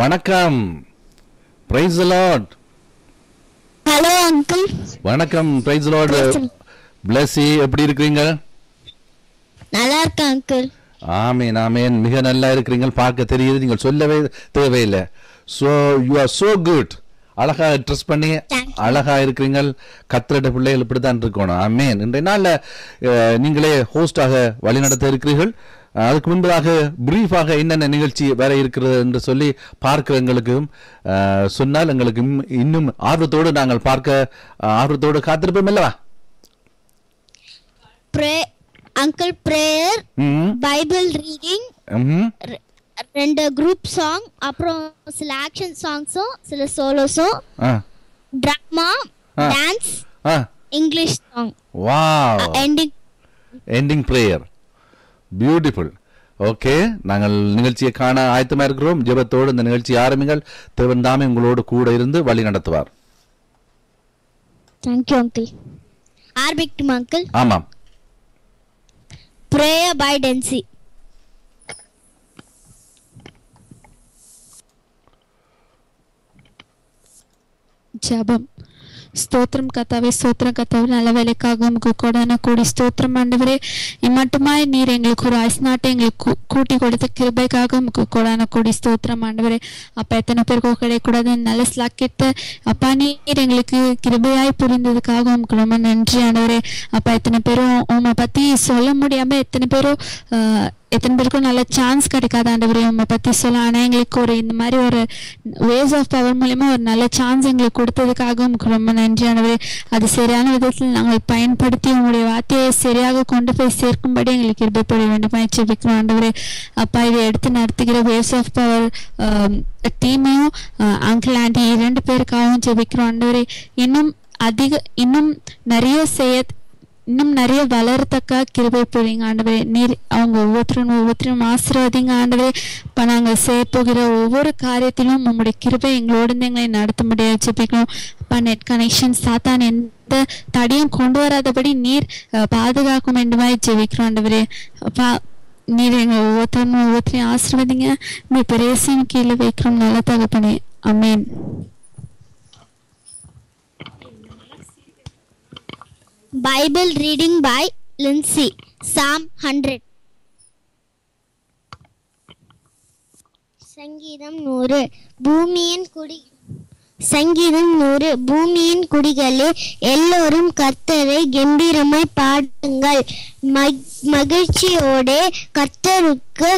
வணக்கம். Praise the Lord. Hello uncle. வணக்கம். Praise the Lord. Bless you. எப்படி இருக்கீங்க? நல்லா இருக்கேன் அங்கிள். ஆமென் ஆமென். மிக நல்லா இருக்கீங்க. பார்க்க தெரியுது. நீங்கள் சொல்லவே தேவையில்லை. So you are so good. அழகா ட்ரெஸ் பண்ணி அழகா இருக்கிறீங்க. கர்த்தருடைய பிள்ளைகள் இப்படித்தான் இருக்கணும். ஆமென். இன்றைய நாள்ல நீங்களே ஹோஸ்டாக வழிநடத்த இருக்கிறீர்கள். அதுக்கு முன்பதாக பிரீஃபாக என்னென்ன நிகழ்ச்சி வேற இருக்கிறது என்று சொல்லி பார்க்கிறவங்களுக்கும் சொன்னால் எங்களுக்கு இன்னும் ஆர்வத்தோடு நாங்கள் பார்க்க ஆர்வத்தோடு காத்திருப்போம் அல்லவா? Uncle prayer, Bible reading, 2 group song, அப்புறம் சில ஆக்ஷன் சாங்ஸும் சில சோலோஸும், drama, dance, English song. Wow. Ending prayer. Beautiful. Okay, நாங்கள் நிகழ்ச்சியை காண ஆயத்தமா இருக்கிறோம். ஜெபத்தோடு இந்த நிகழ்ச்சி ஆரம்பிங்கள். தேவன் தாமே உங்களோடு கூட இருந்து வழி நடத்துவார். Thank you uncle. ஆரம்பிக்கட்டுமா அங்கிள்? ஆமாம். Prayer by Densi. ஜெபம். ஸ்தோத்திரம் கர்த்தாவே, ஸ்தோத்திரம் கர்த்தாவே, நல்ல வேலைக்காக உமக்கு கொடான கூடி ஸ்தோத்திரம் ஆண்டவரே. இம்மட்டுமாய் நீர் எங்களுக்கு ஒரு ஐஸ்நாட்டை எங்களுக்கு கூட்டி கொடுத்த கிருபைக்காக உமக்கு கொடான கூடி ஸ்தோத்திரம் ஆண்டவரே. அப்பா, எத்தனை பேருக்கு கிடைக்கூடாது நல்ல ஸ்லாக்கிட்ட அப்பா நீர் எங்களுக்கு கிருபையாய் புரிந்ததுக்காக உமக்கு ரொம்ப நன்றி ஆண்டவரே. அப்பா, எத்தனை பேரும் உம்மை பத்தி சொல்ல முடியாம எத்தனை பேருக்கும் நல்ல சான்ஸ் கிடைக்காது ஆண்டவரே உம்மை பற்றி சொல்ல. ஆனால் எங்களுக்கு ஒரு இந்த மாதிரி ஒரு வேஸ் ஆஃப் பவர் மூலமா ஒரு நல்ல சான்ஸ் எங்களுக்கு கொடுத்ததுக்காக உங்களுக்கு ரொம்ப நன்றி ஆண்டவரே. அது சரியான விதத்தில் நாங்கள் பயன்படுத்தி உங்களுடைய வார்த்தையை சரியாக கொண்டு போய் சேர்க்கும்படி எங்களுக்கு கிருபைப்பட வேண்டுமா ஜெபிக்கிறோம் ஆண்டவரே. அப்பா, இதை எடுத்து நடத்துகிற வேஸ் ஆஃப் பவர் டீமையும் அங்கிள் ஆண்டி 2 பேருக்காகவும் ஜெபிக்கிறோம் ஆண்டவரே. இன்னும் நிறைய வளரத்தக்க கிருபை புரியுங்க ஆண்டவரே. நீர் அவங்க ஒவ்வொருத்தரும் ஆசீர்வதிங்க ஆண்டவரே. இப்போ நாங்கள் செய்ய போகிற ஒவ்வொரு காரியத்திலும் உங்களுடைய கிருபை எங்களோடு எங்களை நடத்த முடியாது ஜெபிக்கணும். இப்போ நெட் கனெக்ஷன் சாத்தான் எந்த தடையும் கொண்டு வராதபடி நீர் பாதுகாக்கும் வேண்டுமாய் ஜெபிக்கிறோம் ஆண்டவரே. அப்பா, நீர் எங்கள் ஒவ்வொருத்தரையும் ஆசீர்வதிங்க. நீ பிரேசின் கீழே வைக்கிறோம் நல்ல தகப்பனே. ஆமென். Bible reading by Lindsay. Psalm 100. சங்கீதம் 100. பூமியின் குடிகளே, எல்லோரும் கர்த்தரை கம்பீரமாய் பாடுங்கள். மகிழ்ச்சியோட கர்த்தருக்கு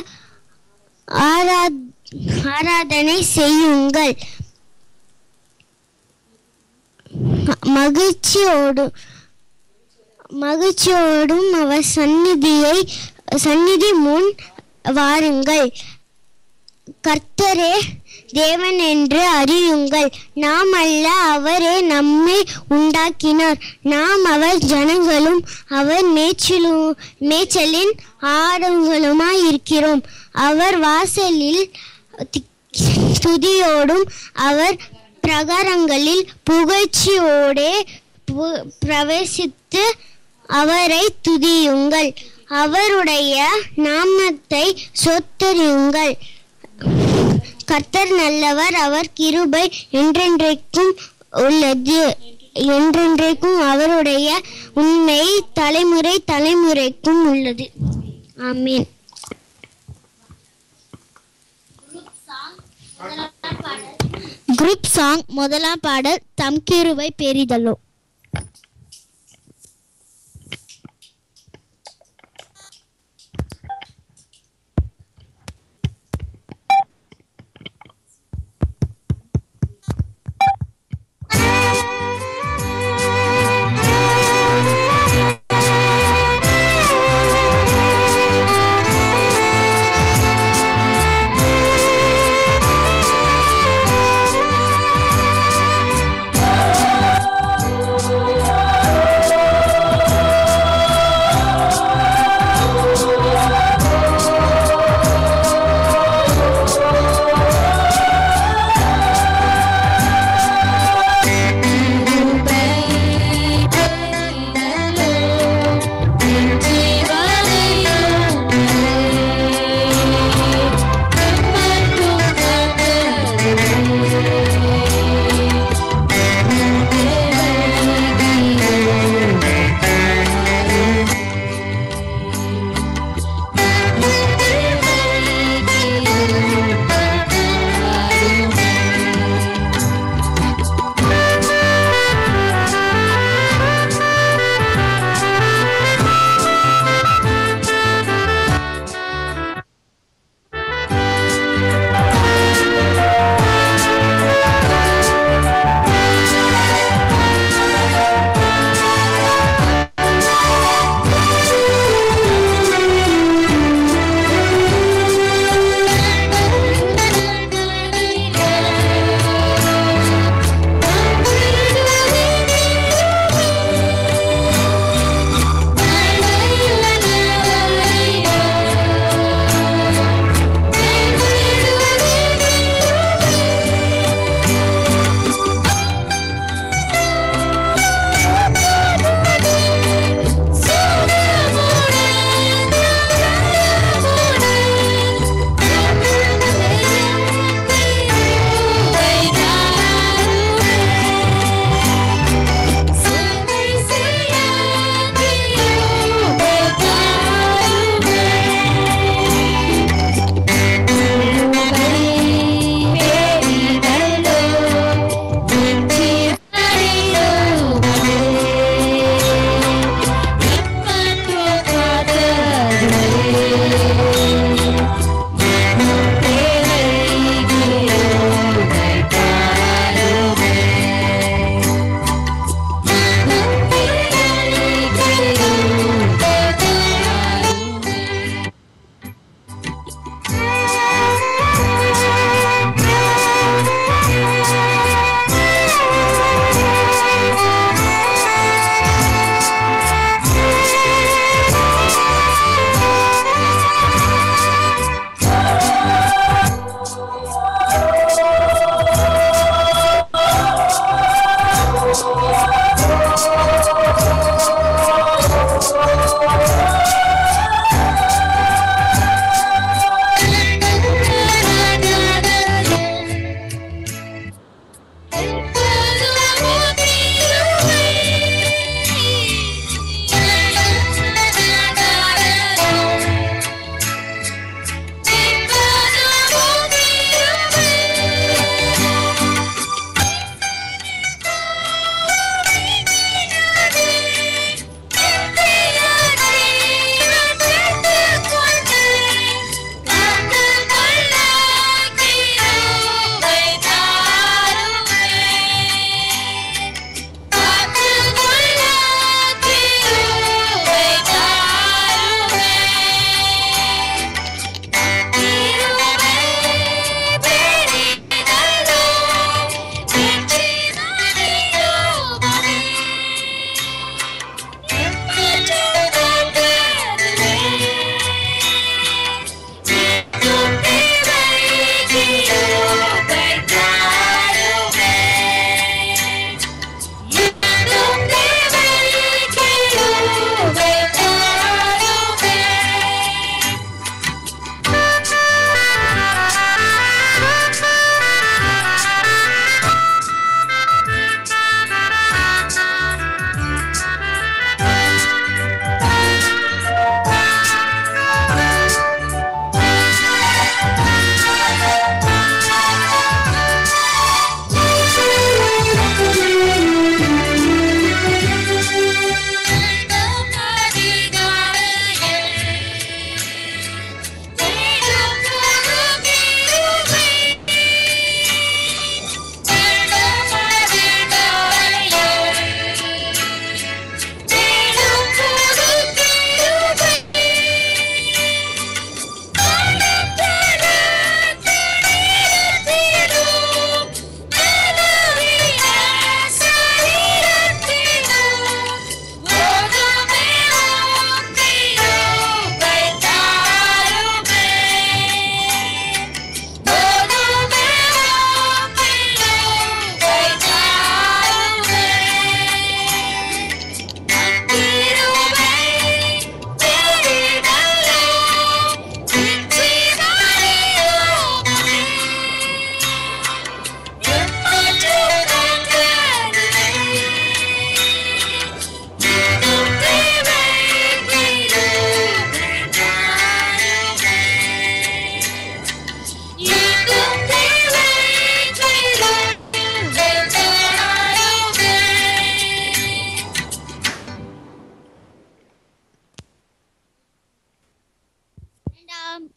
ஆராதனை செய்யுங்கள். மகிழ்ச்சியோடும் அவர் சந்நிதி முன் வாருங்கள். கர்த்தரே தேவன் என்று அறியுங்கள். நாம் அல்ல, அவரே நம்மை உண்டாக்கினார். நாம் அவர் ஜனங்களும் அவர் மேய்ச்சலின் ஆடுகளுமாய் இருக்கிறோம். அவர் வாசலில் துதியோடும் அவர் பிரகாரங்களில் புகழ்ச்சியோடே பிரவேசித்து அவரை துதியுங்கள். அவருடைய நாமத்தை சொத்தரியுங்கள். கர்த்தர் நல்லவர், அவர் கிருபை என்றென்றைக்கும் உள்ளது. என்றென்றைக்கும் அவருடைய உண்மை தலைமுறைக்கும் உள்ளது. ஆமென். Group song. முதலாம் பாடல் தம் கிருபை பெரிதலோ.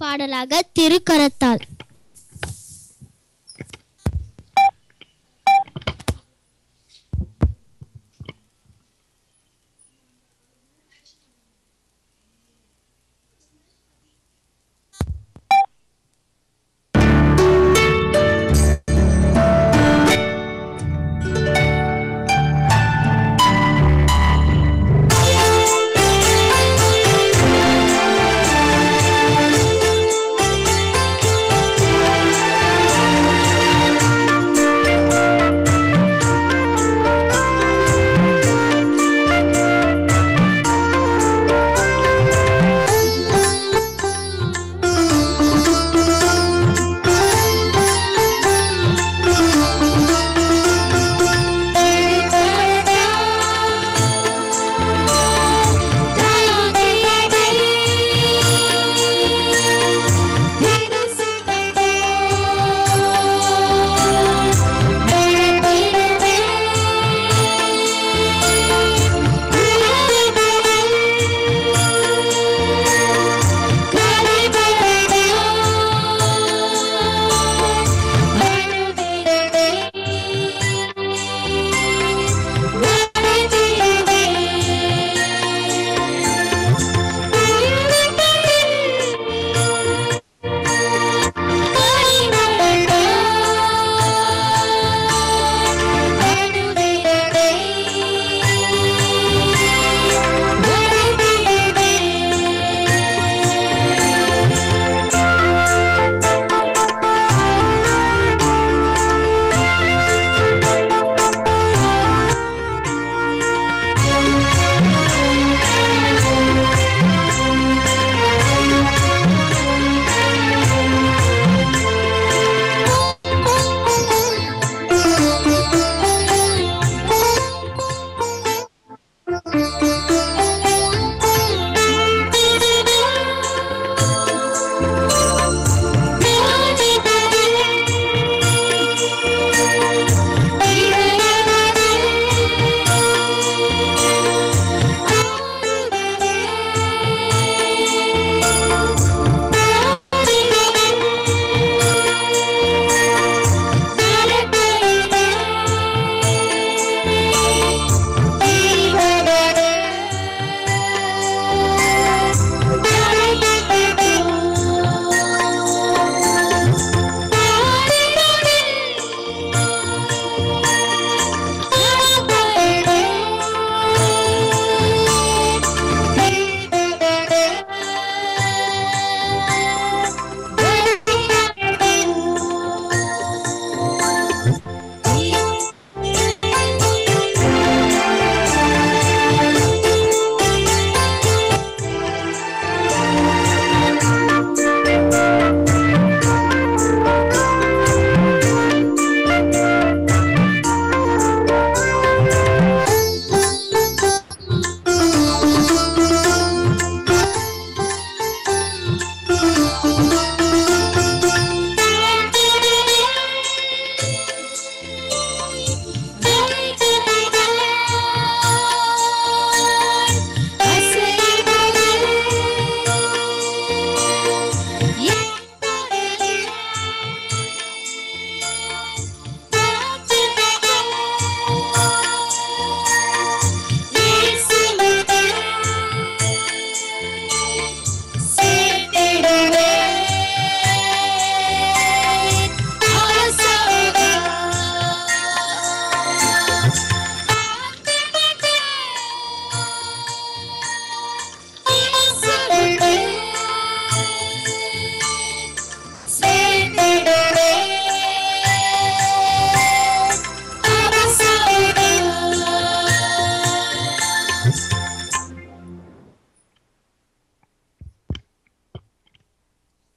பாடலாக திருக்கரத்தால்.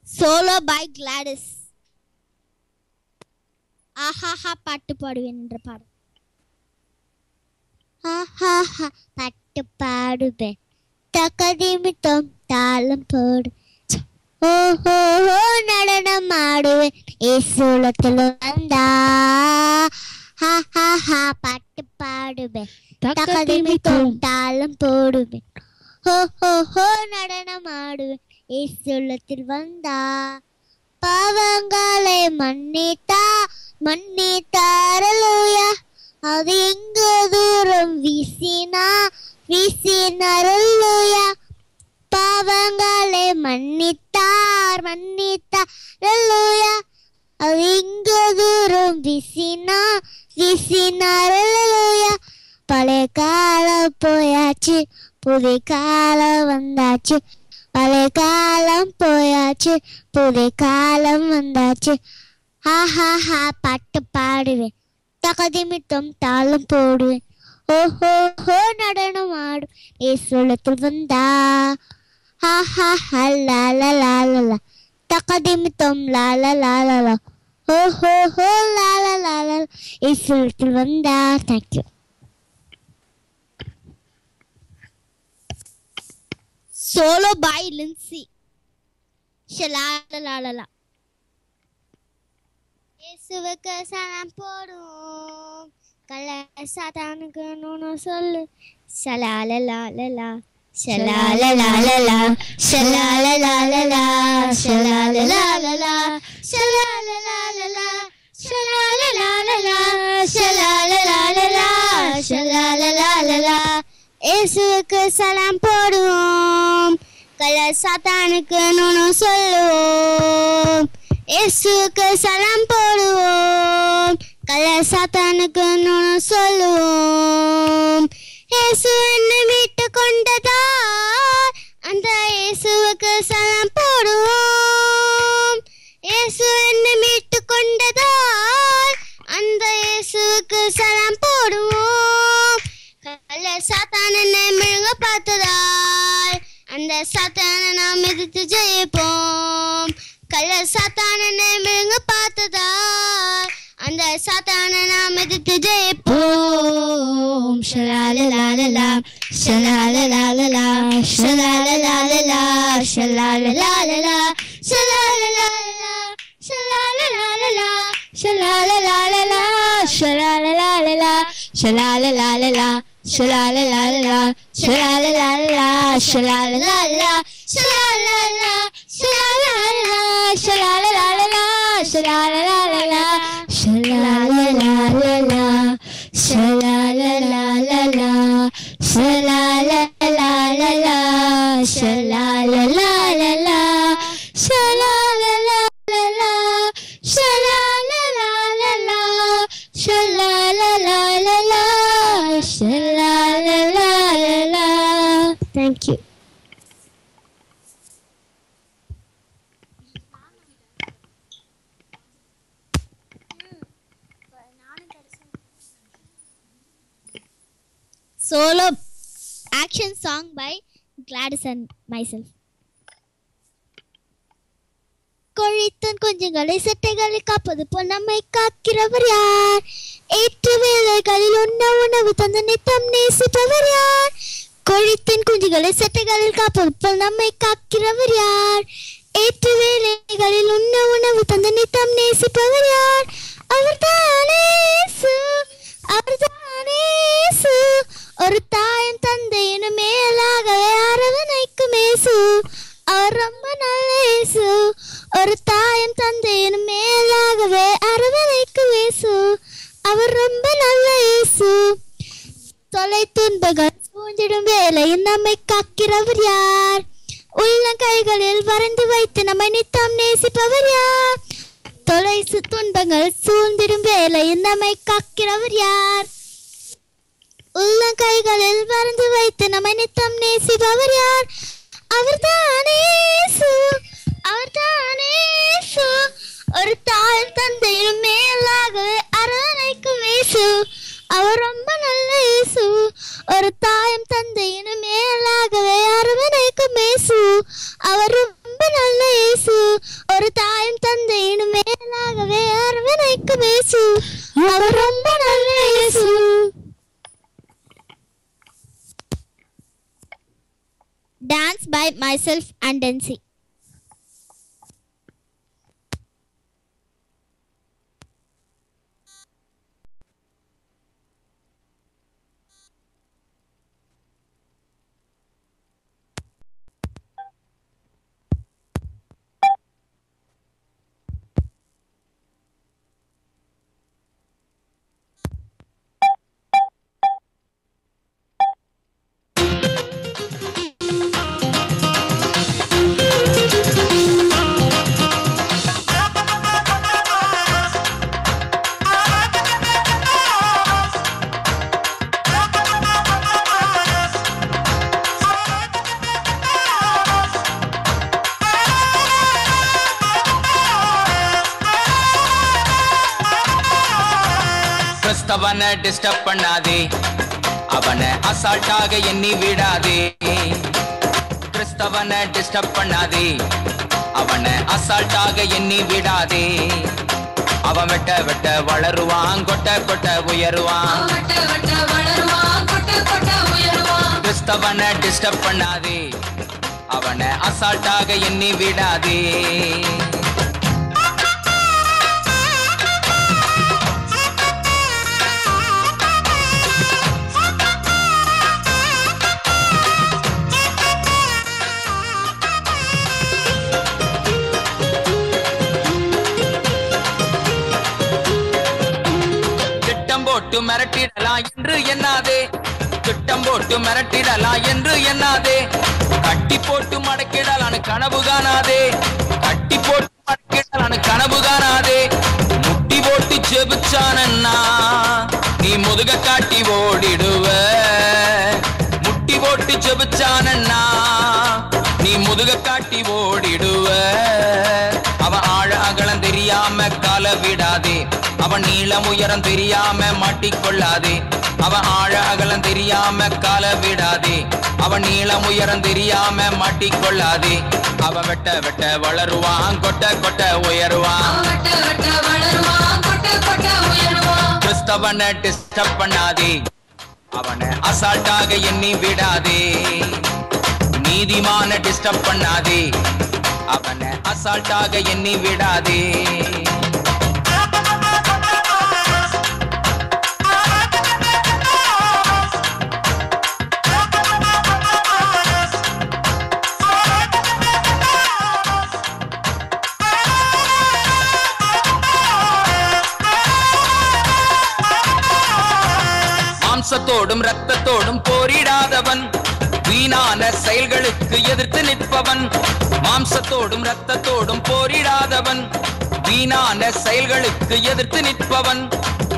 Solo by Gladys. ஆஹாஹா பாட்டு பாடுவேன் என்ற பாடல். ஆஹாஹா பாட்டு பாடுவேன் தக்கதிமித்தம் தாளம் போடு ஓஹோ நடனம் ஆடுவேன் ஏசுலத்தில் வந்தா ஆஹாஹா பாட்டு பாடுவேன் தக்கதிமித்தம் தாளம் போடுவேன் ஓஹோ நடனம் ஆடுவேன் இயேசுலத்தில் வந்தா பாவங்களை மன்னித்தார் அல்லேலூயா. அது எங்க தூரம் வீசினார் அல்லேலூயா. பாவங்களை மன்னித்தார் அல்லேலூயா. அது எங்க தூரம் வீசினார் அல்லேலூயா. பழைய காலம் போயாச்சு, புதிய காலம் வந்தாச்சு. பழைய காலம் போயாச்சு, புதிய காலம் வந்தாச்சு. ஹா பாட்டு பாடுவேன், தகதிமித்தம் தாளம் போடுவேன். ஓஹோ ஹோ நடனம் ஆடும் இயேசுலத்தில் வந்தா. ஹா லா லா லா லா தகதிமித்தம் லா லா லா லா. ஓஹோ ஹோ லா லா லா லா இயேசுலத்தில் வந்தா. Thank you. Solo by Lindsay. Shalalala. இயேசுவுக்கு சலாம் போடும், கள்ள சாத்தானுக்கு நூனு சொல்லு. ஷலாலலாலலா ஷலாலலாலலா ஷலாலலாலலா ஷலாலலாலலா ஷலாலலாலலா ஷலாலலாலலா ஷலாலலாலலா ஷலாலலாலலா. இயேசுவுக்கு சலாம் போடுவோம், கள்ள சாத்தானுக்கு நூனு சொல்லுவோம். இயேசுவுக்கு சலாம் போடுவோம், கள்ள சாத்தானுக்கு நூனு சொல்லுவோம். இயேசு என்னை மீட்டு கொண்டதால் அந்த இயேசுவுக்கு சலாம் போடுவோம். இயேசு என்னை மீட்டு கொண்டதால் அந்த இயேசுவுக்கு சலாம் போடுவோம். கள்ள சாத்தான் என்னை மிருக பார்த்ததால் அந்த சாத்தானை நாம் எதிர்த்து ஜெயிப்போம். கள்ள சாத்தான் என்னை மிருக பார்த்ததால் அந்த சாத்தானை நாம் எதிர்த்து ஜெயிப்போம். ஷலாலலாலலா ஷலாலலாலலா ஷலாலலாலலா ஷலாலலாலலா ஷலாலலாலலா ஷலாலலாலலா ஷலாலலாலலா ஷலாலலாலலா ஷலாலலாலலா ஷலாலலாலலா ஷலாலலாலலா ஷலாலலாலலா ஷலாலலா ஷலாலலா ஷலாலலாலலா ஷலாலலாலலா ஷலாலலாலலா ஷலாலலாலலா ஷலாலலாலலா ஷலாலலாலலா ஷலாலலாலலா ஷலாலலாலலா ஷலாலலாலலா ஷலாலலாலலா. Thank you. Solo action song by Gladys and myself. கொழித்தன் குஞ்சுகளை செட்டைகளை காப்பது போல் நம்மை காக்கிறவர் யார்? ஏற்று வேலைகளில் உணவு தந்து நித்தம் நேசிப்பவர் யார்? கொழித்தன் குஞ்சுகளை செட்டைகளில் காப்பது போல் நம்மை காக்கிறவர் யார்? ஏற்று வேலைகளில் உணவு தந்து நித்தம் நேசிப்பவர் யார்? அவர்தானே இயேசு, அவர்தானே இயேசு. ஒரு தாயும் தந்தையின் மேலாகவே அரவணைக்கும் இயேசு. அவர் ரொம்ப நல்ல இயேசு. ஒரு தாயும் தந்தையின் மேலாகவே அரவணைக்கும் இயேசு. அவர் ரொம்ப நல்ல இயேசு. தொலை துன்பங்கள் சூழ்ந்திடும் வேளையில் நம்மை காக்கிறவர் யார்? உள்ளங்கைகளில் வரைந்து வைத்து நம்மை நித்தம் நேசிப்பவர் யார்? தொலை துன்பங்கள் சூழ்ந்திடும் வேளையில் நம்மை காக்கிறவர் யார்? உள்ளங்கைகளில் வரைந்து வைத்து நம்மை நித்தம் நேசிப்பவர் யார்? அவர்தானே இயேசு, அவர்தானே இயேசு. ஒரு தாய் தந்தையின் மேலாகவே அரவணைக்கும் இயேசு. அவர் ரொம்ப நல்ல இயேசு. ஒரு தாயும் தந்தையின் மேலாகவே அரவணைக்கும் இயேசு. அவர் ரொம்ப நல்ல இயேசு. ஒரு தாயும் தந்தையின் மேலாகவே அரவணைக்கும் இயேசு. அவர் ரொம்ப நல்ல இயேசு. Dance by myself and Dancy. கிறிஸ்தவனை டிஸ்டர்ப் பண்ணாதே, அவனை அசால்ட்டாக எண்ணி விடாதே. கிறிஸ்தவனை டிஸ்டர்ப் பண்ணாதே, அவனை அசால்ட்டாக எண்ணி விடாதே. அவன் வெட்ட வெட்ட வளருவான், கொட்ட கொட்ட உயருவான். கிறிஸ்தவனை டிஸ்டர்ப் பண்ணாதே, அவனை அசால்ட்டாக எண்ணி விடாதே. போட்டு மிரட்டிடலாம் என்று எண்ணாதே, திட்டம் போட்டு மிரட்டிடலாம் என்று எண்ணாதே. கட்டி போட்டு மடக்கிடலான்னு கனவு காணாதே, கட்டி போட்டு மடக்கிடலான்னு கனவு காணாதே. முட்டி போட்டு ஜெபிச்சானன்னா நீ முதுக காட்டி ஓடிடுவ. முட்டி போட்டு ஜெபிச்சானன்னா நீ முதுக காட்டி ஓடிடுவ. அவன் ஆழ அகலம் தெரியாம கால விடாதே, அவன் நீளம் உயரம் தெரியாம மாட்டிக்கொள்ளாதே. அவன் ஆழ அகலம் தெரியாம கால விடாதே, அவன் நீளம் உயரம் தெரியாம மாட்டிக்கொள்ளாதே. அவன் வெட்ட வெட்ட வளருவான், கொட்ட கொட்ட உயருவான். கிறிஸ்தவனை டிஸ்டர்ப் பண்ணாதே, அவனை அசால்ட்டாக எண்ணி விடாதே. நீதிமான டிஸ்டர்ப் பண்ணாதே, அவனை அசால்ட்டாக எண்ணி விடாதே. மாம்சத்தோடும் ரத்தத்தோடும் போரிடாதவன், வீணான செயல்களுக்கு எதிர்த்து நிற்பவன். மாம்சத்தோடும் ரத்தத்தோடும் போரிடாதவன், வீணான செயல்களுக்கு எதிர்த்து நிற்பவன்.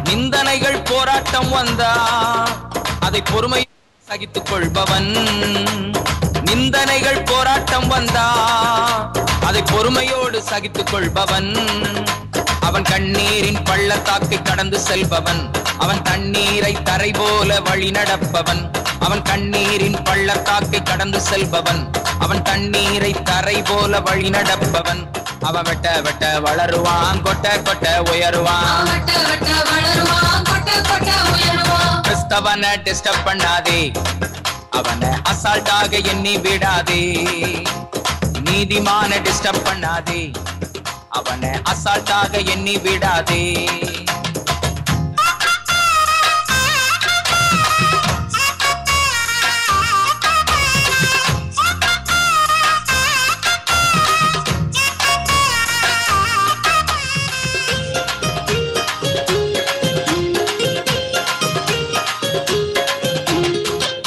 நிந்தனைகள் போராட்டம் வந்தா அதை பொறுமை சகித்துக் கொள்பவன். நிந்தனைகள் போராட்டம் வந்தா அதை பொறுமையோடு சகித்துக் கொள்பவன். அவன் கண்ணீரின் பள்ளத்தாக்கை கடந்து செல்பவன், அவன் தண்ணீரை தரை போல வழி நடப்பவன். அவன் கண்ணீரின் பள்ளத்தாக்கை கடந்து செல்பவன், அவன் தண்ணீரை தரை போல வழி நடப்பவன். அவன் வெட்ட வெட்ட வளருவான், கொட்ட கொட்ட உயருவான். கிறிஸ்தவனை டிஸ்டர்ப் பண்ணாதே, அவனை அசால்ட்டாக எண்ணி விடாதே. நீதிமான டிஸ்டர்ப் பண்ணாதே, அவனை அசால்ட்டாக எண்ணி விடாதே.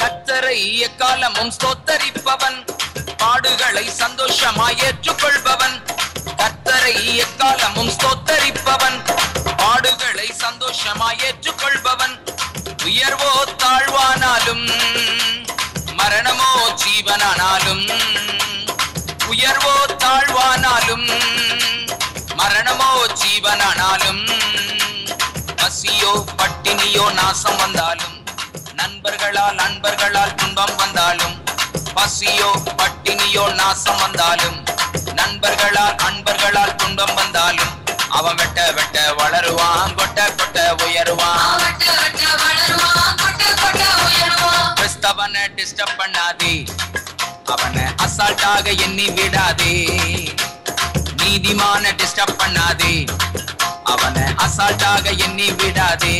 கர்த்தரை எக்காலமும் ஸ்தோத்தரிப்பவன், பாடுகளை சந்தோஷமாய் ஏற்றுக்கொள்பவன். கர்த்தரை எக்காலமும் ஸ்தோத்தரிப்பவன், பாடுகளை சந்தோஷமாய் ஏற்றுக்கொள்பவன். உயர்வோ தாழ்வானாலும், மரணமோ ஜீவனானாலும். உயர்வோ தாழ்வானாலும், மரணமோ ஜீவனானாலும். பசியோ பட்டினியோ நாசம் வந்தாலும், நண்பர்களால் துன்பம் வந்தாலும். பசியோ பட்டினியோ நாசம் வந்தாலும், நண்பர்களால் துன்பம் வந்தாலும். அவன் வெட்ட வெட்ட வளருவான், கொட்ட கொட்ட உயருவான். கிறிஸ்தவனை டிஸ்டர்ப் பண்ணாதே, அவனை அசால்ட்டாக எண்ணி விடாதே. நீதிமான டிஸ்டர்ப் பண்ணாதே, அவனை அசால்ட்டாக எண்ணி விடாதே.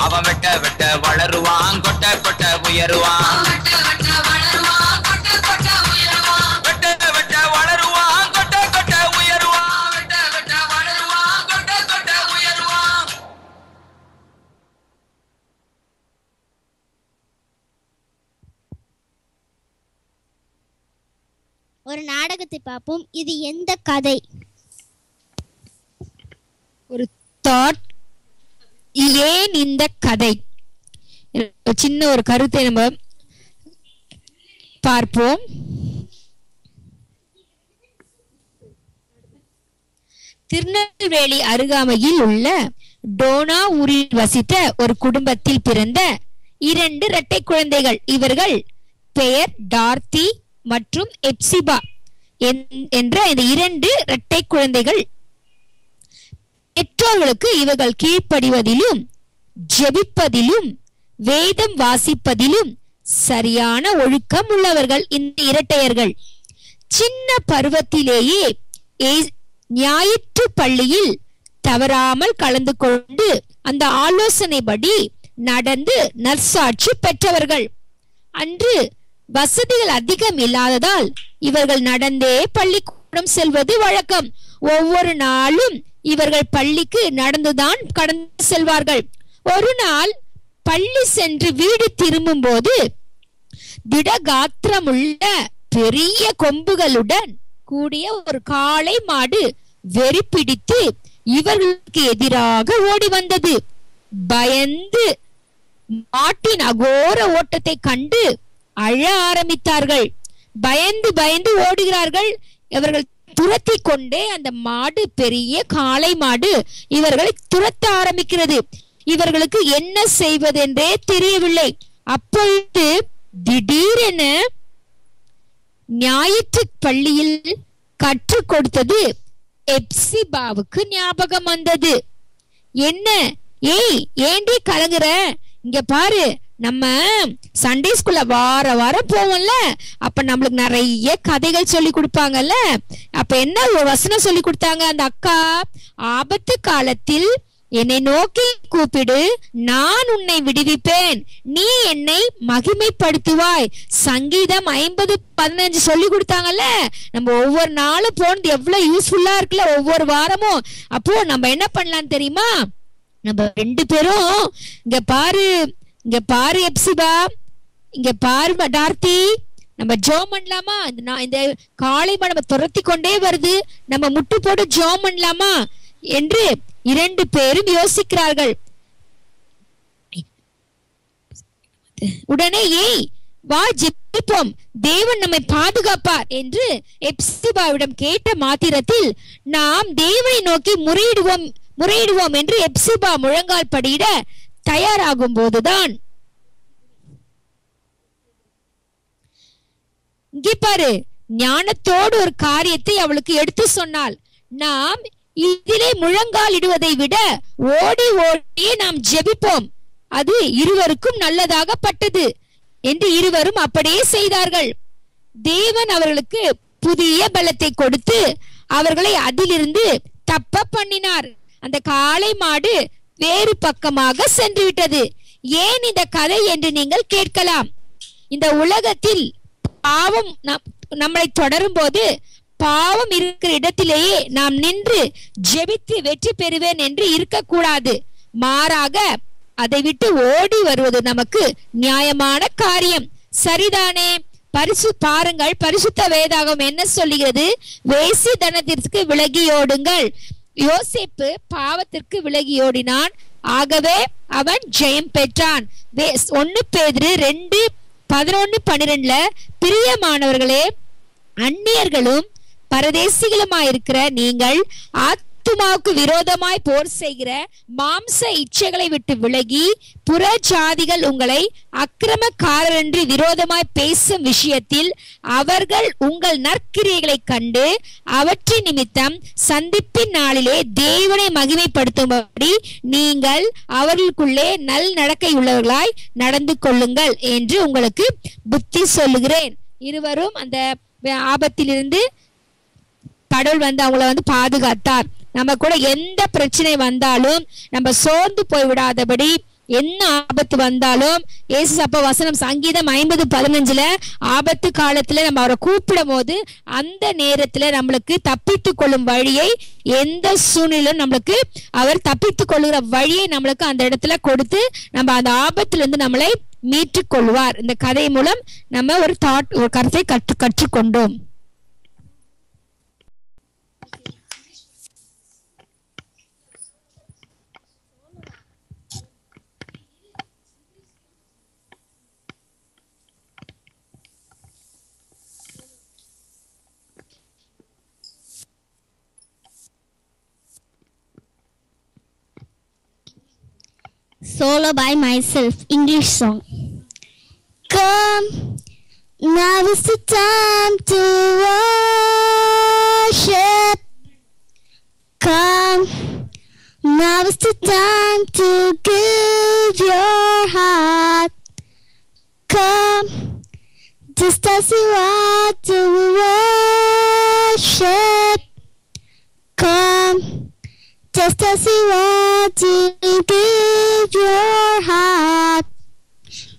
அவன் வெட்ட வெட்ட வளருவான், கொட்ட கொட்ட உயருவான். ஒரு நாடகத்தை பார்ப்போம். இது எந்த கதை? ஒரு தாட். ஏன் இந்த கதை? சின்ன ஒரு கருத்தை நம்ம பார்ப்போம். திருநெல்வேலி அருகாமையில் உள்ள டோனா ஊரில் வசித்த ஒரு குடும்பத்தில் பிறந்த 2 இரட்டை குழந்தைகள். இவர்கள் பெயர் டார்த்தி மற்றும் எப்சிபா என்ற இந்த 2 இரட்டை குழந்தைகள். பெற்றோர்களுக்கு இவர்கள் கீழ்ப்படிவதிலும் ஜெபிப்பதிலும் வேதம் வாசிப்பதிலும் சரியான ஒழுக்கம் உள்ளவர்கள். இந்த இரட்டையர்கள் சின்ன பருவத்திலேயே ஞாயிற்று பள்ளியில் தவறாமல் கலந்து கொண்டு அந்த ஆலோசனைப்படி நடந்து நற்சாட்சி பெற்றவர்கள். அன்று வசதிகள் அதிகம் இல்லாததால் இவர்கள் நடந்தே பள்ளிக்கூடம் செல்வது வழக்கம். ஒவ்வொரு நாளும் இவர்கள் பள்ளிக்கு நடந்துதான் கடந்து செல்வார்கள். ஒரு நாள் பள்ளி சென்று வீடு திரும்பும் போது திடகாத்திரமுள்ள பெரிய கொம்புகளுடன் கூடிய ஒரு காளை மாடு வெறி பிடித்து இவர்களுக்கு எதிராக ஓடி வந்தது. பயந்து மாட்டின் அகோர ஓட்டத்தை கண்டு அழ ஆரம்பித்தார்கள். பயந்து பயந்து ஓடுகிறார்கள். இவர்கள் துரத்தி கொண்டே அந்த மாடு, பெரிய காளை மாடு இவர்களை துரத்த ஆரம்பிக்கிறது. இவர்களுக்கு என்ன செய்வதென்றே தெரியவில்லை. அப்பொழுது திடீரென ஞாயிற்று பள்ளியில் கற்றுக் கொடுத்தது எப்சிபாவுக்கு ஞாபகம் வந்தது. என்ன, ஏய் ஏண்டி கலங்குற? இங்க பாரு, நம்ம சண்டே ஸ்கூல்ல வார வாரம் போவோம்ல, அப்ப நம்மளுக்கு நிறைய கதைகள் சொல்லி கொடுப்பாங்கல்ல. அப்ப என்ன ஒரு வசனம் சொல்லி கொடுத்தாங்க அந்த அக்கா? ஆபத்து காலத்தில் என்னை நோக்கி கூப்பிடு, நான் உன்னை விடுவிப்பேன், நீ என்னை மகிமைப்படுத்துவாய். சங்கீதம் 50:15 சொல்லி கொடுத்தாங்கல்ல. நம்ம ஒவ்வொரு நாளும் போனது எவ்வளவு யூஸ்ஃபுல்லா இருக்குல்ல, ஒவ்வொரு வாரமும். அப்போ நம்ம என்ன பண்ணலாம் தெரியுமா? நம்ம 2 பேரும் இங்க பாரு எப்சிபா, இங்க பாரு டார்த்தி, நம்ம ஜோம் பண்ணலாமா? இந்த காளைமா நம்ம துரத்தி கொண்டே வருது, நம்ம முட்டு போட்டு ஜோம் பண்ணலாமா என்று 2 பேரும் யோசிக்கிறார்கள். உடனே ஏய் வா ஜெபிப்போம், தேவன் நம்மை பாதுகாப்பார் என்று எப்சிபாவிடம் கேட்ட மாத்திரத்தில் நாம் தேவனை நோக்கி முறையிடுவோம் என்று எப்சிபா முழங்கால் படியிட தயாராகும் போதுதான் இங்கே பாரு, ஞானத்தோடு ஒரு காரியத்தை அவளுக்கு எடுத்து சொன்னாள். நாம் இதிலே முழங்கால் இடுவதை விட ஓடி ஓடியே நாம் ஜெபிப்போம், அது இருவருக்கும் நல்லதாகப்பட்டது என்று இருவரும் அப்படியே செய்தார்கள். தேவன் அவர்களுக்கு புதிய பலத்தை கொடுத்து அவர்களை அதிலிருந்து தப்ப பண்ணினார். அந்த காளை மாடு வேறு பக்கமாக சென்று விட்டது. ஏன் இந்த கதை என்று நீங்கள் கேட்கலாம். இந்த உலகத்தில் பாவம் நம்மளை தொடரும் போது பாவம் இருக்கிற இடத்திலேயே நாம் நின்று ஜெபித்து வெற்றி பெறுவேன் என்று இருக்கக்கூடாது. மாறாக அதை விட்டு ஓடி வருவது நமக்கு நியாயமான காரியம். சரிதானே? பாருங்கள், பரிசுத்த வேதாகம் என்ன சொல்லுகிறது? வேசி தனத்திற்கு விலகியோடுங்கள். யோசேப்பு பாவத்திற்கு விலகியோடினான், ஆகவே அவன் ஜெயம் பெற்றான். 1 பேதுரு 2:11-12 பிரியமானவர்களே, அந்நியர்களும் பரதேசிகளுமாயிருக்கிற நீங்கள் ஆத்துமாவுக்கு விரோதமாய் போர் செய்கிற மாம்ச இச்சைகளை விட்டு விலகி, புற ஜாதிகள் உங்களை அக்கிரமக்காரர் என்று விரோதமாய் பேசும் விஷயத்தில் அவர்கள் உங்கள் நற்கிரியைகளை கண்டு அவற்றின் நிமித்தம் சந்திப்பின் நாளிலே தேவனை மகிமைப்படுத்தும்படி நீங்கள் அவர்களுக்குள்ளே நல் நடக்கை உள்ளவர்களாய் நடந்து கொள்ளுங்கள் என்று உங்களுக்கு புத்தி சொல்லுகிறேன். இருவரும் அந்த ஆபத்திலிருந்து கடவுள் அவங்கள பாதுகாத்தார். நம்ம கூட எந்த பிரச்சனை வந்தாலும் நம்ம சோர்ந்து போய் விடாதபடி, என்ன ஆபத்து வந்தாலும் இயேசு அப்ப வசனம் சங்கீதம் 50:15 ஆபத்து காலத்துல நம்ம அவரை கூப்பிடும் போது அந்த நேரத்துல நம்மளுக்கு தப்பித்து கொள்ளும் வழியை, எந்த சூழ்நிலையிலும் நம்மளுக்கு அவர் தப்பித்து கொள்ளுகிற வழியை நம்மளுக்கு அந்த இடத்துல கொடுத்து நம்ம அந்த ஆபத்துல இருந்து நம்மளை மீட்டுக் கொள்வார். இந்த கதை மூலம் நம்ம ஒரு கருத்தை கற்றுக்கொண்டோம். solo by myself. English song. Come, now is the time to worship. Come, now is the time to give your heart. Come, just as you are to worship. Come, just as you are to give your heart.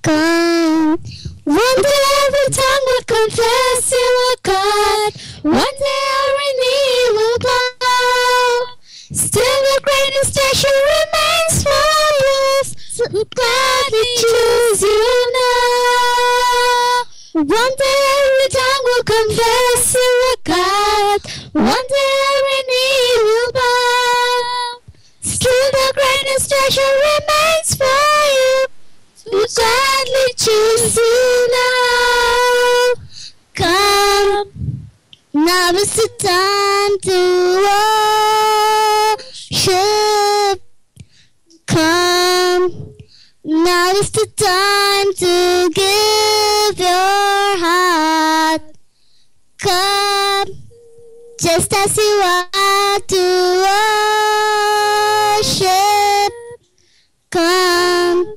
Come, one day every tongue will confess you are God. One day every knee will bow. Still the greatest treasure remains for us, so gladly choose you now. One day every tongue will confess you are God. One day every knee will bow. Still the greatest treasure remains for you, so gladly choose you now. Come, now is the time to worship. Come, now is the time to give your heart. Come, just as you are to worship. Come,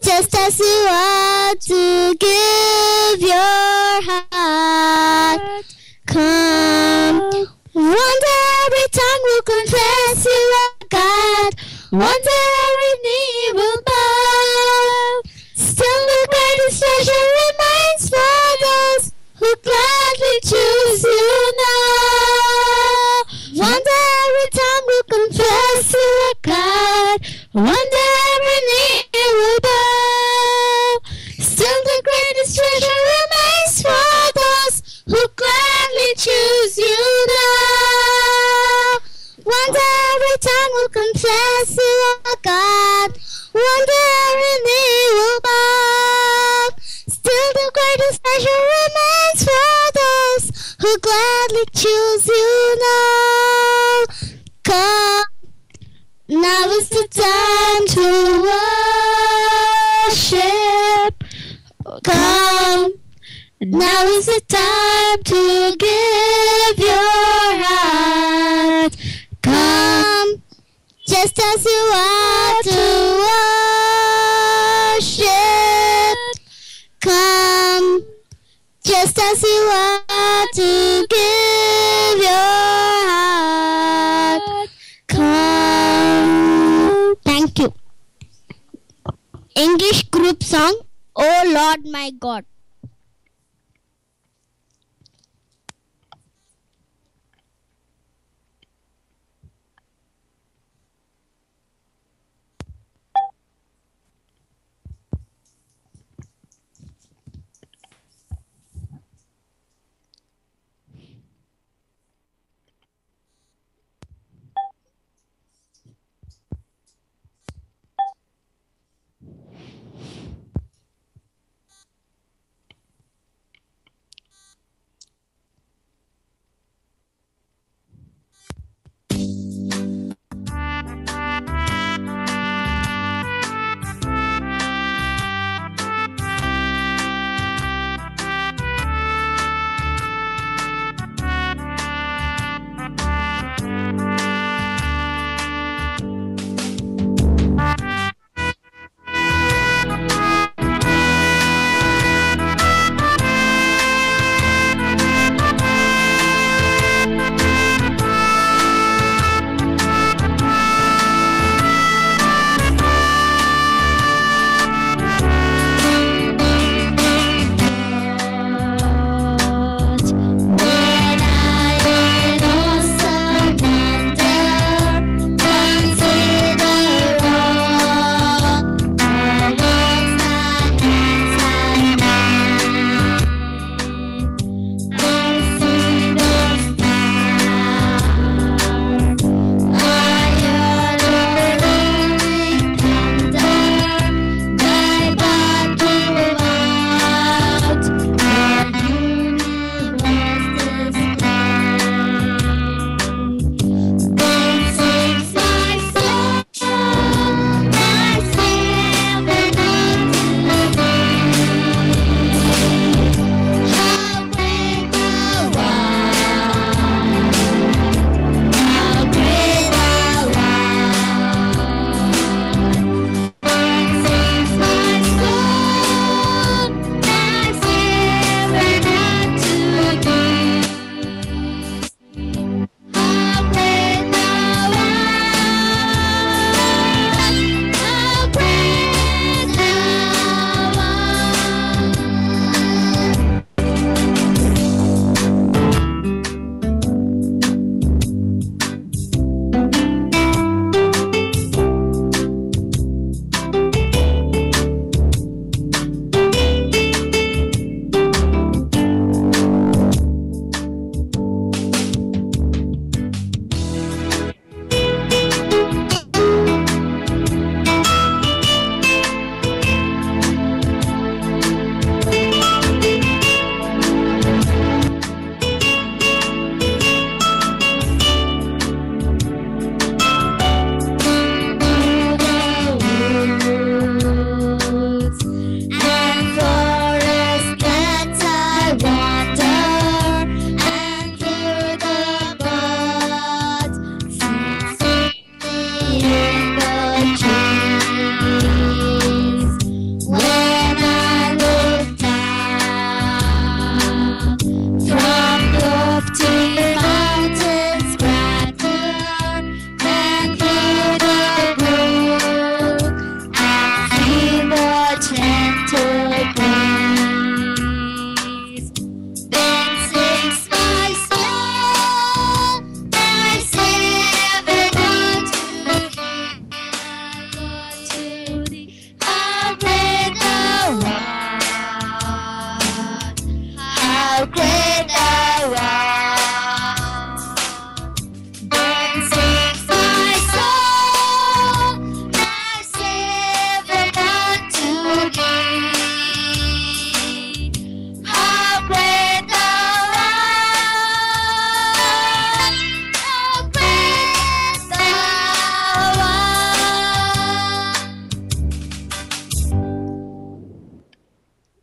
just as you are to give your heart. Come, one day every tongue will confess you are God. One day every knee will bow. Still the greatest treasure remains for those who gladly choose you now. One day every tongue will confess you are God. One day every knee will bow. Still the greatest treasure remains for those who gladly choose you now. One day every tongue will confess you are God. One day every knee will bow. Still the greatest treasure remains for those who gladly choose you now. Come, now is the time to worship. Come, now is the time to give your heart. Come, just as you are to worship. Come, just as you are to give your heart. Come. Thank you. English group song, Oh Lord my God.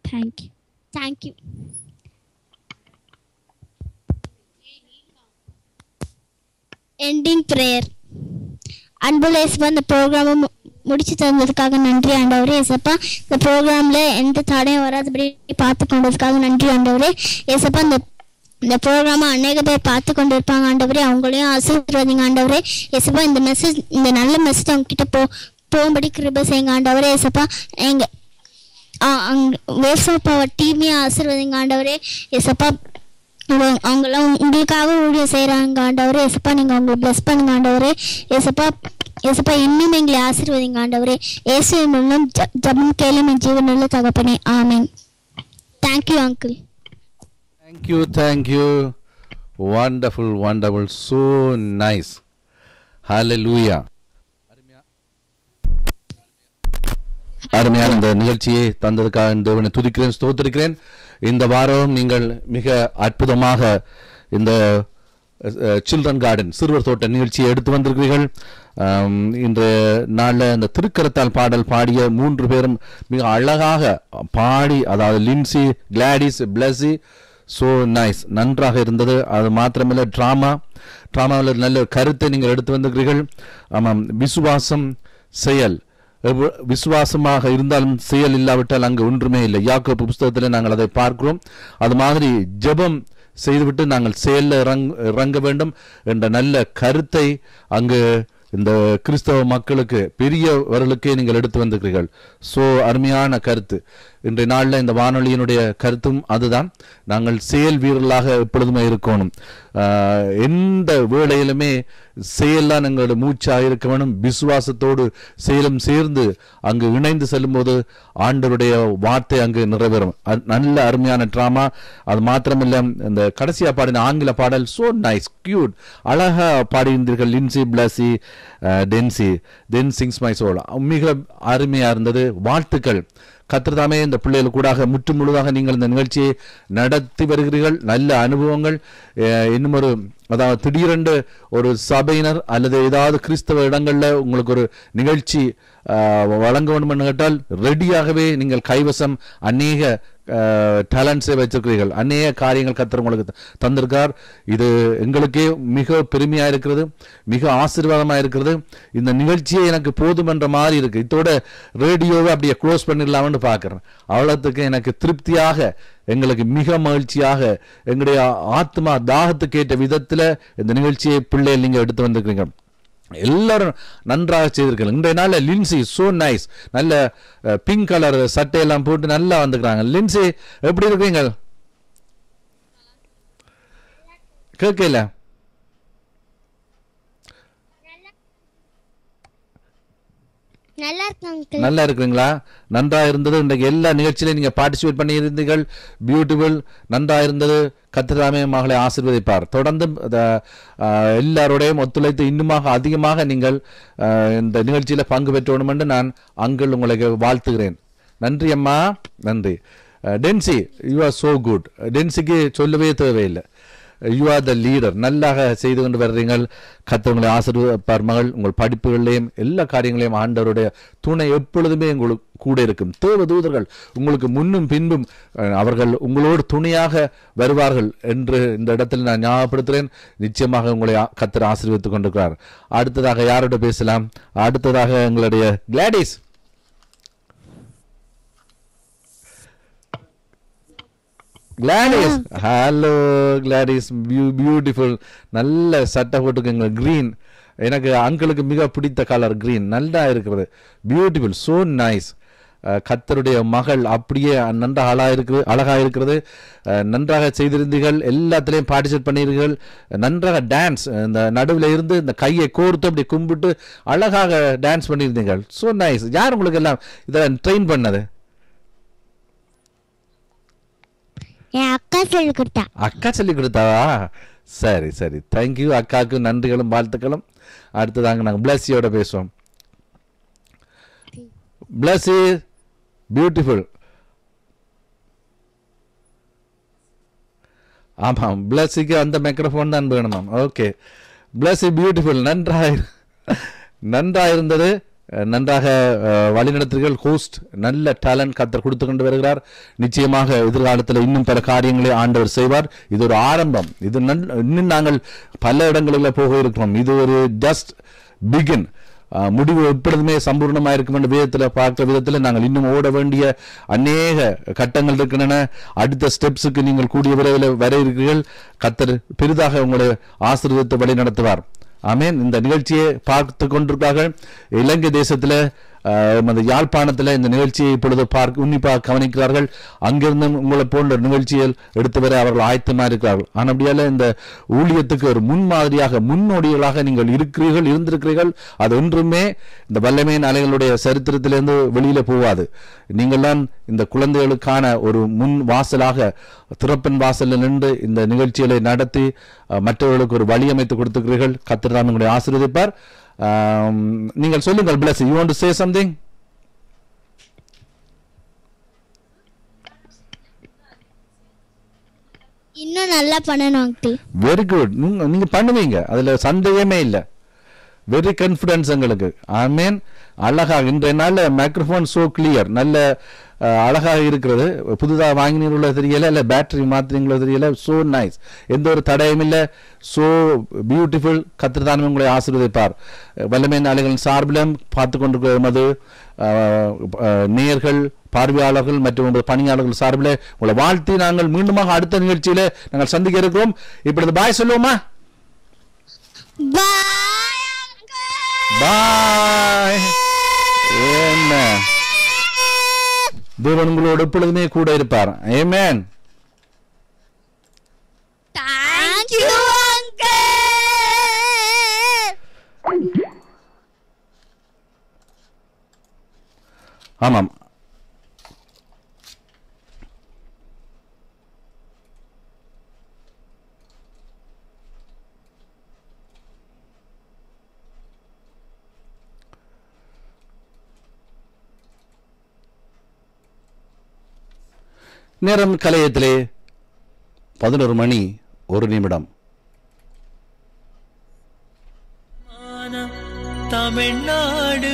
Thank you. Thank you. Ending prayer. அன்புள்ள இயேசுப்பா, இந்த ப்ரோக்ராமை முடிச்சு தந்ததுக்காக நன்றி ஆண்டவரே. இயேசப்பா, இந்த ப்ரோக்ராமில் எந்த தடையும் வராதபடி பார்த்து கொண்டதுக்காக நன்றி ஆண்டவரே. இயேசப்பா, இந்த ப்ரோக்ராமை அநேக பேர் பார்த்து கொண்டு இருப்பாங்க ஆண்டவரே. அவங்களையும் ஆசீர்வதிங்க ஆண்டவரே. இயேசப்பா, இந்த நல்ல மெசேஜ் அவங்க கிட்ட போகும்படி கிருபை செய்யுங்க ஆண்டவரே. இயேசப்பா, எங்கள் வேவ்ஸ் ஆஃப் பவர் டீமையும் ஆசீர்வதிங்க ஆண்டவரே. இயேசப்பா, அவங்களாம் உங்களுக்காக ஊழியம் செய்கிறாங்க ஆண்டவரே. இயேசப்பா, நீங்கள் அவங்களை ப்ளஸ் பண்ணுங்க ஆண்டவரே. இயேசப்பா, இன்னும் எங்களை ஆசீர்வதிங்க ஆண்டவரே. இயேசுவின் மூலம் ஜெபம் கேளும் என் ஜீவனுள்ள தகப்பனே, amen. Thank you uncle. Thank you. Wonderful. So nice. Hallelujah. அருமையான இந்த நிகழ்ச்சியை தந்ததுக்காக தேவனை துதிக்கிறேன், ஸ்தோத்திரிக்கிறேன். இந்த வாரம் நீங்கள் மிக அற்புதமாக இந்த சில்ட்ரன் கார்டன் சிறுவர் தோட்ட நிகழ்ச்சியை எடுத்து வந்திருக்கிறீர்கள். இன்று நாளில் இந்த திருக்கரத்தால் பாடல் பாடிய 3 பேரும் மிக அழகாக பாடி, அதாவது Lincy, Gladys, Blessy, so nice, நன்றாக இருந்தது. அது மாத்திரமில்லை, ட்ராமாவில் நல்ல கருத்தை நீங்கள் எடுத்து வந்திருக்கிறீர்கள். ஆமாம், விசுவாசம், செயல், விசுவாசமாக இருந்தாலும் செயல் இல்லாவிட்டால் அங்கு ஒன்றுமே இல்லை. யாக்கோபு புஸ்தகத்தில் நாங்கள் அதை பார்க்கிறோம். அது மாதிரி ஜெபம் செய்துவிட்டு நாங்கள் செயலில் இறங்க வேண்டும் என்ற நல்ல கருத்தை அங்கு இந்த கிறிஸ்தவ மக்களுக்கு, பெரியவர்களுக்கே நீங்கள் எடுத்து வந்திருக்கிறீர்கள். ஸோ அருமையான கருத்து. இன்றைய நாளில் இந்த வானொலியினுடைய கருத்தும் அதுதான். நாங்கள் செயல் வீரர்களாக எப்பொழுதுமே இருக்கணும். எந்த வேளையிலுமே செயல்லாம் எங்களோட மூச்சாக இருக்க வேணும். விசுவாசத்தோடு செயலும் சேர்ந்து அங்கு இணைந்து செல்லும் போது ஆண்டவருடைய வார்த்தை அங்கு நிறைவேறும். நல்ல அருமையான ட்ராமா. அது மாத்திரமில்லை, இந்த கடைசியா பாடின ஆங்கில பாடல் ஸோ நைஸ், கியூட், அழகா பாடியிருந்தீர்கள். லின்சி, பிளஸி, டென்சி, தென் சிங்ஸ் மை சோல், மிக அருமையா இருந்தது. வாழ்த்துக்கள். கர்த்தர்தாமே இந்த பிள்ளைகள் கூடாக முற்று முழுதாக நீங்கள் இந்த நிகழ்ச்சியை நடத்தி வருகிறீர்கள். நல்ல அனுபவங்கள். இன்னும் அதாவது திடீரென்று ஒரு சபையினர் அல்லது ஏதாவது கிறிஸ்தவ இடங்களில் உங்களுக்கு ஒரு நிகழ்ச்சி வழங்க வேண்டும் என்று கேட்டால் ரெடியாகவே நீங்கள் கைவசம் அநேக டேலண்ட்ஸை வச்சிருக்கிறீர்கள். அநேக காரியங்கள் கர்த்தர் உங்களுக்கு தந்திருக்கார். இது எங்களுக்கே மிக பெருமையாக இருக்கிறது, மிக ஆசீர்வாதமாக இருக்கிறது. இந்த நிகழ்ச்சியை எனக்கு போதும் என்ற மாதிரி இருக்கு. இதோட ரேடியோவை அப்படியே க்ளோஸ் பண்ணிடலாம்னு பார்க்குறேன். அவ்வளோத்துக்கு எனக்கு திருப்தியாக, எங்களுக்கு மிக மகிழ்ச்சியாக, எங்களுடைய ஆத்மா தாகத்துக்கு ஏற்ற விதத்தில் இந்த நிகழ்ச்சியை பிள்ளைகள் நீங்கள் எடுத்து வந்திருக்கிறீங்க. எல்லாரும் நன்றாக செய்திருக்கிறாங்க. இன்றைய நாளில் லின்சி சோ நைஸ், நல்ல பிங்க் கலர் சட்டையெல்லாம் போட்டு நல்லா வந்துக்கிறாங்க. லின்சி, எப்படி இருக்கீங்க? கேட்கல? நல்லா இருக்குங்களா? நன்றா இருந்தது. இன்றைக்கு எல்லா நிகழ்ச்சியிலும் நீங்க பார்ட்டிசிபேட் பண்ணி இருந்தீர்கள். பியூட்டிஃபுல், நன்றா இருந்தது. கர்த்தராமே மகளை ஆசீர்வதிப்பார். தொடர்ந்து எல்லாரோடையும் ஒத்துழைத்து இன்னுமாக அதிகமாக நீங்கள் இந்த நிகழ்ச்சியில பங்கு பெற்றோணும் என்று நான் அங்கிள் உங்களுக்கு வாழ்த்துகிறேன். நன்றி அம்மா, நன்றி. டென்சி, யூ ஆர் சோ குட். டென்சிக்கு சொல்லவே தேவையில்லை. You are the leader. நல்லாக செய்து கொண்டு வர்றீங்கள். கர்த்தர் உங்களை ஆசீர்வதிப்பார் மகள். உங்கள் படிப்புகளையும் எல்லா காரியங்களையும் ஆண்டவருடைய துணை எப்பொழுதுமே உங்களுக்கு கூட இருக்கும். தேவ தூதர்கள் உங்களுக்கு முன்னும் பின்பும் அவர்கள் உங்களோடு துணையாக வருவார்கள் என்று இந்த இடத்தில் நான் ஞாபகப்படுத்துகிறேன். நிச்சயமாக உங்களை கர்த்தர் ஆசீர்வதித்துக் கொண்டிருக்கிறார். அடுத்ததாக யாரோட பேசலாம்? அடுத்ததாக எங்களுடைய Gladys. Gladys, hello Gladys, beautiful. நல்ல சட்டை போட்டுக்கோங்க, கிரீன். எனக்கு அங்கிளுக்கு மிக பிடித்த கலர் கிரீன். நல்லா இருக்கிறது, பியூட்டிஃபுல், சோ நைஸ். கர்த்தருடைய மகள் அப்படியே நன்றாக அழகா இருக்கிறது. நன்றாக செய்திருந்தீர்கள். எல்லாத்திலையும் பார்ட்டிசிபேட் பண்ணியிருக்கீர்கள். நன்றாக டான்ஸ், இந்த நடுவில் இருந்து இந்த கையை கோர்த்து அப்படி கும்பிட்டு அழகாக டான்ஸ் பண்ணியிருந்தீர்கள். So nice. யார் உங்களுக்கு எல்லாம் இதை ட்ரெயின் பண்ணது? என் அக்கா சொல்லி கொடுத்தா. அக்கா சொல்லி கொடுத்தாவா? சரி சரி, தேங்க்யூ. அக்காவுக்கு நன்றிகளும் வாழ்த்துக்களும். அடுத்ததாங்க நாங்கள் பிளஸியோட பேசுவோம். பிளஸி, பியூட்டிஃபுல். ஆமாம், பிளஸிக்கு அந்த மைக்ரோஃபோன் தான் வேணுமாம். Okay, Blessy, beautiful. நன்றாக இருந்தது. நன்றாக வழிநடத்துகிறீர்கள். ஹோஸ்ட் நல்ல டேலண்ட் கர்த்தர் கொடுத்து கொண்டு வருகிறார். நிச்சயமாக எதிர்காலத்தில் இன்னும் பல காரியங்களை ஆண்டவர் செய்வார். இது ஒரு ஆரம்பம். இது இன்னும் நாங்கள் பல இடங்களில் போக இருக்கிறோம். இது ஒரு ஜஸ்ட் பிகின். முடிவு எப்பொழுதுமே சம்பூர்ணமாக இருக்கும் என்ற விதத்தில் பார்க்கிற விதத்தில் நாங்கள் இன்னும் ஓட வேண்டிய அநேக கட்டங்கள் இருக்கின்றன. அடுத்த ஸ்டெப்ஸுக்கு நீங்கள் கூடிய விரைவில் வர இருக்கிறீர்கள். கர்த்தர் பெரிதாக உங்களை ஆசீர்வதித்து வழி நடத்துவார். ஆமேன். இந்த நிகழ்ச்சியை பார்த்து கொண்டிருக்கார்கள். இலங்கை தேசத்தில் யாழ்ப்பாணத்தில் இந்த நிகழ்ச்சியை இப்பொழுது உன்னிப்பாக கவனிக்கிறார்கள். அங்கிருந்து உங்களை போன்ற நிகழ்ச்சிகள் எடுத்து வர அவர்கள் ஆயத்தமாக இருக்கிறார்கள். ஆனபடியால இந்த ஊழியத்துக்கு ஒரு முன்மாதிரியாக முன்னோடிகளாக நீங்கள் இருந்திருக்கிறீர்கள். அது ஒன்றுமே இந்த வல்லமையின் அலைகளுடைய சரித்திரத்திலிருந்து வெளியில போகாது. நீங்கள் தான் இந்த குழந்தைகளுக்கான ஒரு முன் வாசலாக திறப்பின் வாசலில் நின்று இந்த நிகழ்ச்சிகளை நடத்தி மற்றவர்களுக்கு ஒரு வழி அமைத்து கொடுத்துக்கிறீர்கள். கர்த்தர் தான் உங்களை ஆசீர்வதிப்பார். நீங்கள் சொல்லுங்கள். bless you want to say something? இன்னும் நல்லா பண்ணணும் ஆண்டி. Very good. நீங்க பண்ணுவீங்க, அதுல சந்தேகமே இல்லை. வெரி கான்ஃபிடன்ஸ் எங்களுக்கு. ஆமேன். அழகாக இன்றைய நாள் மைக்ரோஃபோன் சோ கிளியர், நல்ல அழகாக இருக்கிறது. புதுதாக வாங்கினீங்களோ தெரியல, இல்லை பேட்டரி மாத்தினீங்களோ தெரியல. சோ நைஸ், எந்த ஒரு தடையும் இல்லை. So beautiful. கர்த்தர் தாமே உங்களை ஆசீர்வதிப்பார். வல்லமை நாளிகளின் சார்பிலும் பார்த்து கொண்டிருக்கிறது நேயர்கள், பார்வையாளர்கள் மற்றும் பணியாளர்கள் சார்பில் உங்களை வாழ்த்தி நாங்கள் மீண்டுமாக அடுத்த நிகழ்ச்சியில நாங்கள் சந்திக்க இருக்கிறோம். இப்பொழுது பாய் சொல்லுவோமா? பாய். என்ன தேவன் உங்களோடு எப்பொழுதுமே கூட இருப்பார். ஆமென். Thank you, uncle. ஆமாம். நேரம் கலையத்திலே 11:01. தமிழ்நாடு